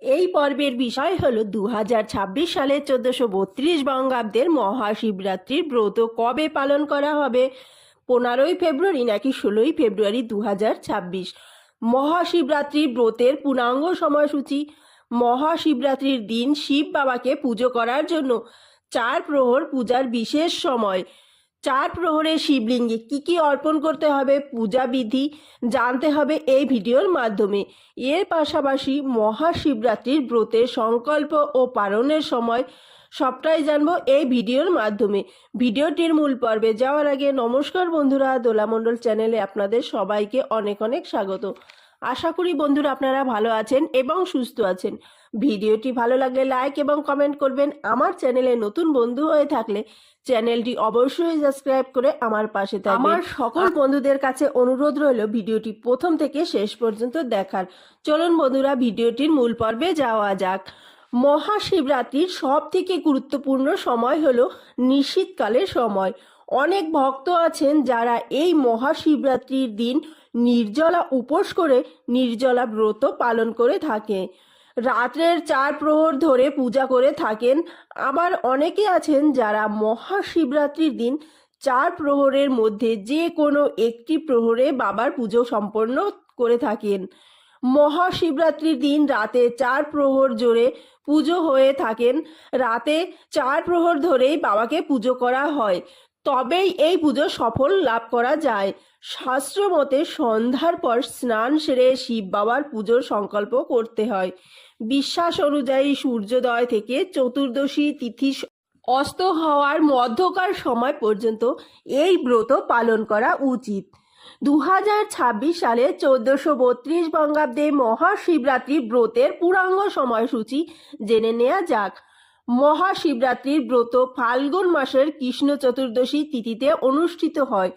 এই পর্বের বিষয় হলো 2026 সালে 1432 বঙ্গাব্দের মহাশিবরাত্রির ব্রত কবে পালন করা হবে, 15 ফেব্রুয়ারি নাকি 16 ফেব্রুয়ারি 2026। মহাশিবরাত্রির ব্রতের পূর্ণাঙ্গ সময়সূচি। মহাশিবরাত্রির দিন শিব বাবাকে পুজো করার জন্য 4 প্রহর পূজার বিশেষ সময়। 4 প্রহরে শিবলিঙ্গে কি অর্পণ করতে হবে, পূজা বিধি জানতে হবে এই ভিডিওর মাধ্যমে। এর পাশাপাশি মহাশিবরাত্রির ব্রতের সংকল্প ও পালনের সময় সবটাই জানবো এই ভিডিওর মাধ্যমে। ভিডিওটির মূল পর্বে যাওয়ার আগে নমস্কার বন্ধুরা, দোলামণ্ডল চ্যানেলে আপনাদের সবাইকে অনেক অনেক স্বাগত। আশা করি বন্ধুরা আপনারা ভালো আছেন এবং সুস্থ আছেন। ভিডিওটি ভালো লাগলে লাইক এবং কমেন্ট করবেন। আমার চ্যানেলে নতুন বন্ধু হয়ে থাকলে চ্যানেলটি অবশ্যই সাবস্ক্রাইব করে আমার পাশে থাকবেন। আমার সকল বন্ধুদের কাছে অনুরোধ রইল ভিডিওটি প্রথম থেকে শেষ পর্যন্ত দেখার। চলুন বন্ধুরা ভিডিওটির মূল পর্বে যাওয়া যাক। মহাশিবরাত্রির সব থেকে গুরুত্বপূর্ণ সময় হলো নিশীথকালের সময়। অনেক ভক্ত আছেন যারা এই মহাশিবরাত্রির দিন নির্জলা উপোস করে নির্জলা ব্রত পালন করে থাকে। রাত্রের 4 প্রহর ধরে পূজা করে থাকেন। আবার অনেকে আছেন যারা মহাশিবরাত্রির দিন 4 প্রহরের মধ্যে যে কোনো একটি প্রহরে বাবার পুজো সম্পন্ন করে থাকেন। মহাশিবরাত্রির দিন রাতে 4 প্রহর জোরে পুজো হয়ে থাকেন। রাতে 4 প্রহর ধরেই বাবাকে পুজো করা হয়, তবেই এই পুজো সফল লাভ করা যায়। শাস্ত্র মতে সন্ধ্যার পর স্নান সেরে শিব বাবার পুজোর সংকল্প করতে হয়। বিশ্বাস অনুযায়ী সূর্যোদয় থেকে চতুর্দশী তিথি অস্ত হওয়ার মধ্যকার সময় পর্যন্ত এই ব্রত পালন করা উচিত। 2026 সালে 1432 বঙ্গাব্দে মহাশিবরাত্রি ব্রতের পূর্ণাঙ্গ সময়সূচি জেনে নেওয়া যাক। মহাশিবরাত্রির ব্রত ফাল্গুন মাসের কৃষ্ণ চতুর্দশী তিথিতে অনুষ্ঠিত হয়।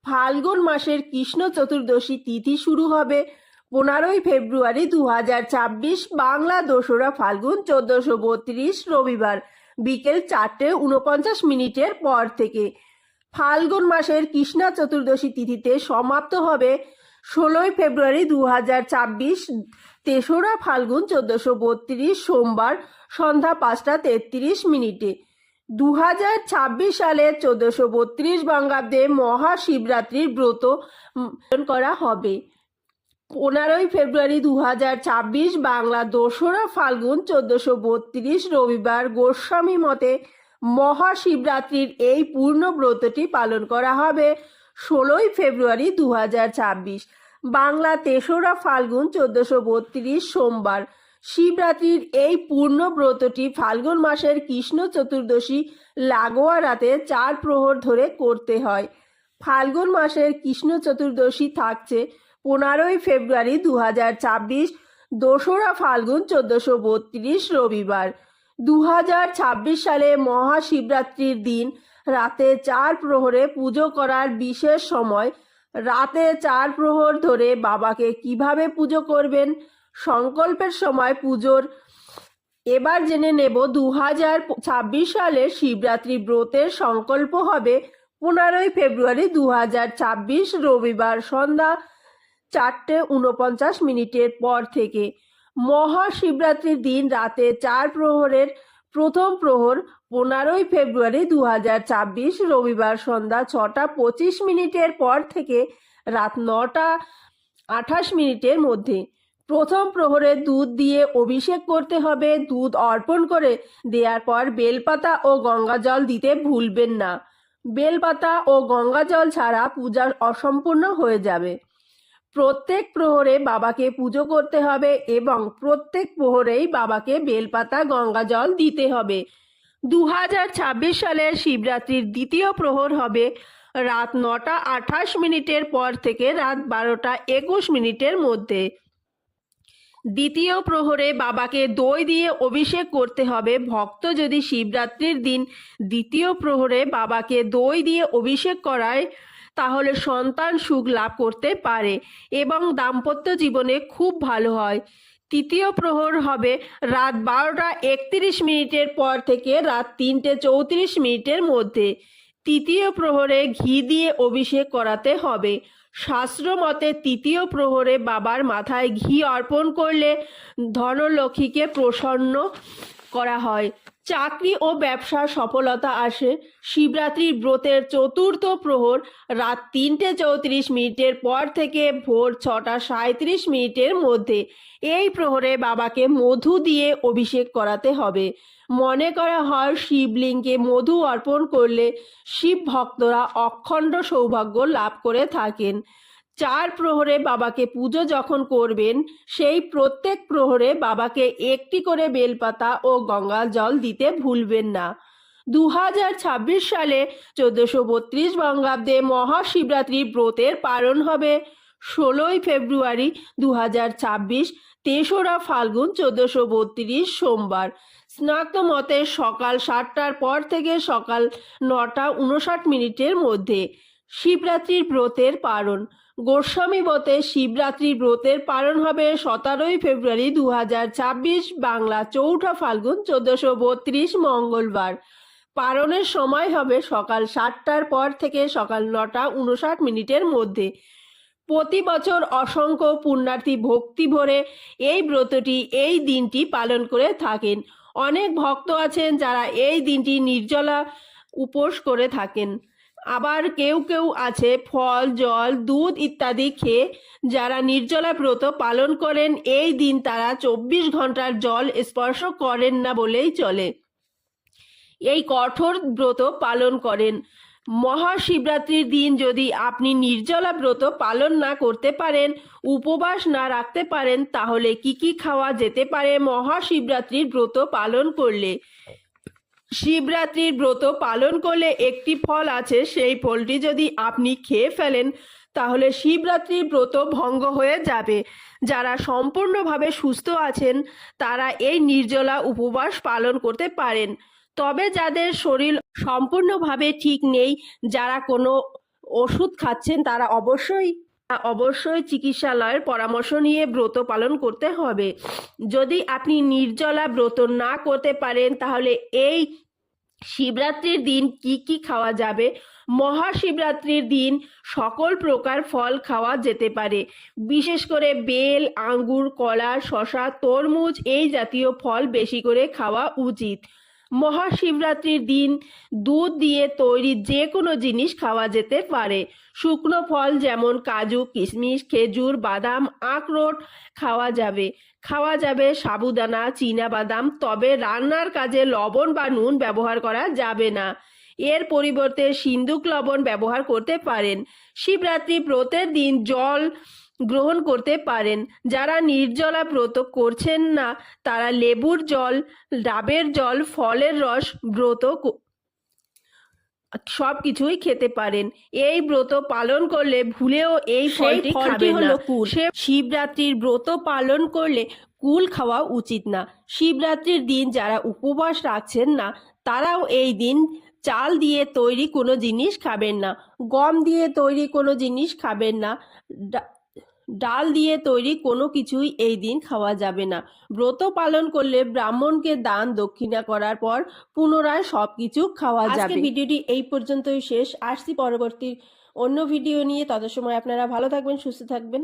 ফাল্গুন মাসের কৃষ্ণ চতুর্দশী তিথি শুরু হবে 15 ফেব্রুয়ারি 2026, বাংলা 2রা ফাল্গুন 1432 রবিবার বিকেল 4:49 পর থেকে। ফাল্গুন মাসের কৃষ্ণা চতুর্দশী তিথিতে সমাপ্ত হবে 16 ফেব্রুয়ারি 2026, 3রা ফাল্গুন 1432 সোমবার সন্ধ্যা 5:33। 2026 সালে 1432 বঙ্গাব্দে মহাশিবরাত্রির ব্রত পালন করা হবে 15 ফেব্রুয়ারি 2026, বাংলা 2রা ফাল্গুন 1432 রবিবার। গোস্বামী মতে মহাশিবরাত্রির এই পূর্ণ ব্রতটি পালন করা হবে 16 ফেব্রুয়ারি 2026, বাংলা 3রা ফাল্গুন 1432 সোমবার। শিবরাত্রির এই পূর্ণ ব্রতটি ফাল্গুন মাসের কৃষ্ণ চতুর্দশী লাগোয়া রাতে 4 প্রহর ধরে করতে হয়। ফাল্গুন মাসের কৃষ্ণ চতুর্দশী থাকছে 15 ফেব্রুয়ারি 2026, 2রা ফাল্গুন 1432 রবিবার। 2026 সালে মহাশিবরাত্রির দিন রাতে 4 প্রহরে পুজো করার বিশেষ সময়। রাতে 4 প্রহর ধরে বাবাকে কিভাবে পুজো করবেন, সংকল্পের সময় পুজোর এবার জেনে নেব। 2026 সালে শিবরাত্রি ব্রতের সংকল্প হবে 15 ফেব্রুয়ারি 2026 রবিবার সন্ধ্যা 4:49 পর থেকে। মহাশিবরাত্রির দিন রাতে 4 প্রহরের প্রথম প্রহর 15 ফেব্রুয়ারি 2026 রবিবার সন্ধ্যা 6:25 পর থেকে রাত 9:28 মধ্যে। প্রথম প্রহরে দুধ দিয়ে অভিষেক করতে হবে। দুধ অর্পণ করে দেওয়ার পর বেলপাতা ও গঙ্গাজল দিতে ভুলবেন না। বেলপাতা ও গঙ্গাজল ছাড়া পূজা অসম্পূর্ণ হয়ে যাবে। প্রত্যেক প্রহরে বাবাকে পুজো করতে হবে এবং প্রত্যেক প্রহরেই বাবাকে বেলপাতা গঙ্গাজল দিতে হবে। 2026 সালের শিবরাত্রির দ্বিতীয় প্রহর হবে রাত 9:28 পর থেকে রাত 12:21 মধ্যে। দ্বিতীয় প্রহরে বাবাকে দই দিয়ে অভিষেক করতে হবে। ভক্ত যদি শিবরাত্রির দিন দ্বিতীয় প্রহরে বাবাকে দই দিয়ে অভিষেক করায় তাহলে সন্তান সুখ লাভ করতে পারে এবং দাম্পত্য জীবনে খুব ভালো হয়। তৃতীয় প্রহর হবে রাত 12:31 পর থেকে রাত 3:34 মধ্যে। তৃতীয় প্রহরে ঘি দিয়ে অভিষেক করাতে হবে। শাস্ত্র মতে তৃতীয় প্রহরে বাবার মাথায় ঘি অর্পণ করলে ধনলক্ষ্মীকে প্রসন্ন করা হয়, চাকরি ও ব্যবসার সফলতা আসে। শিবরাত্রির ব্রতের চতুর্থ প্রহর রাত 3:34 পর থেকে ভোর 6:37 মধ্যে। এই প্রহরে বাবাকে মধু দিয়ে অভিষেক করাতে হবে। মনে করা হয় শিবলিঙ্গে মধু অর্পণ করলে শিব ভক্তরা অখণ্ড সৌভাগ্য লাভ করে থাকেন। 4 প্রহরে বাবাকে পুজো যখন করবেন সেই প্রত্যেক প্রহরে বাবাকে একটি করে বেলপাতা ও গঙ্গা জল দিতে ভুলবেন না। 2026 সালে 1432 বঙ্গাব্দে মহাশিবরাত্রির ব্রতের পালন হবে 16 ফেব্রুয়ারি 2026, 3রা ফাল্গুন 1432 সোমবার। স্নাক্ত মতে সকাল 7টার পর থেকে সকাল 9:59 মধ্যে। শিবরাত্রির ব্রতের পালন। গোস্বামী মতে শিবরাত্রির ব্রতের পালন হবে 17 ফেব্রুয়ারি 2026, বাংলা 4ঠা ফাল্গুন 1432 মঙ্গলবার। পালনের সময় হবে সকাল 7টার পর থেকে সকাল 9:59 মধ্যে। প্রতি বছর অসংখ্য পুণ্যার্থী ভক্তি ভরে এই ব্রতটি এই দিনটি পালন করে থাকেন। অনেক ভক্ত আছেন যারা এই দিনটি নির্জলা উপোস করে থাকেন। আবার কেউ কেউ আছে ফল, জল, দুধ ইত্যাদি খেয়ে যারা নির্জলা ব্রত পালন করেন। এই দিন তারা 24 ঘন্টার জল স্পর্শ করেন না বলেই চলে। এই কঠোর ব্রত পালন করেন। মহাশিবরাত্রির দিন যদি আপনি নির্জলা ব্রত পালন না করতে পারেন, উপবাস না রাখতে পারেন, তাহলে কি কি খাওয়া যেতে পারে মহাশিবরাত্রির ব্রত পালন করলে? শিবরাত্রির ব্রত পালন করলে একটি ফল আছে, সেই ফলটি যদি আপনি খেয়ে ফেলেন তাহলে শিবরাত্রির ব্রত ভঙ্গ হয়ে যাবে। যারা সম্পূর্ণভাবে সুস্থ আছেন তারা এই নির্জলা উপবাস পালন করতে পারেন। তবে যাদের শরীর সম্পূর্ণভাবে ঠিক নেই, যারা কোনো ওষুধ খাচ্ছেন, তারা অবশ্যই চিকিৎসালয়ের পরামর্শ নিয়ে ব্রত পালন করতে হবে। যদি আপনি নির্জলা ব্রত না করতে পারেন তাহলে এই শিবরাত্রির দিন কি কি খাওয়া যাবে? মহাশিবরাত্রির দিন সকল প্রকার ফল খাওয়া যেতে পারে, বিশেষ করে বেল, আঙ্গুর, কলা, শসা, তরমুজ এই জাতীয় ফল বেশি করে খাওয়া উচিত। মহাশিবরাত্রির দিন দুধ দিয়ে তৈরি যে কোনো জিনিস খাওয়া যেতে পারে। শুকনো ফল যেমন কাজু, কিশমিশ, খেজুর, বাদাম, আখরোট খাওয়া যাবে সাবুদানা, চীনাবাদাম। তবে রান্নার কাজে লবণ বা নুন ব্যবহার করা যাবে না। এর পরিবর্তে সিন্দুক লবণ ব্যবহার করতে পারেন। শিবরাত্রি ব্রতের দিন জল গ্রহণ করতে পারেন। যারা নির্জলা ব্রত করছেন না তারা লেবুর জল, ডাবের জল, ফলের রস ব্রত সব কিছুই খেতে পারেন। এই ব্রত পালন করলে ভুলেও এই ফলটি খাবেন না। শিবরাত্রির ব্রত পালন করলে কুল খাওয়া উচিত না। শিবরাত্রির দিন যারা উপবাস রাখছেন না তারাও এই দিন চাল দিয়ে তৈরি কোনো জিনিস খাবেন না, গম দিয়ে তৈরি কোনো জিনিস খাবেন না, ডাল দিয়ে তৈরি কোনো কিছুই এই দিন খাওয়া যাবে না। ব্রত পালন করলে ব্রাহ্মণকে দান দক্ষিণা করার পর পুনরায় সবকিছু খাওয়া যাবে। আজকের ভিডিওটি এই পর্যন্তই শেষ। আসছি পরবর্তী অন্য ভিডিও নিয়ে। তত সময় আপনারা ভালো থাকবেন, সুস্থ থাকবেন।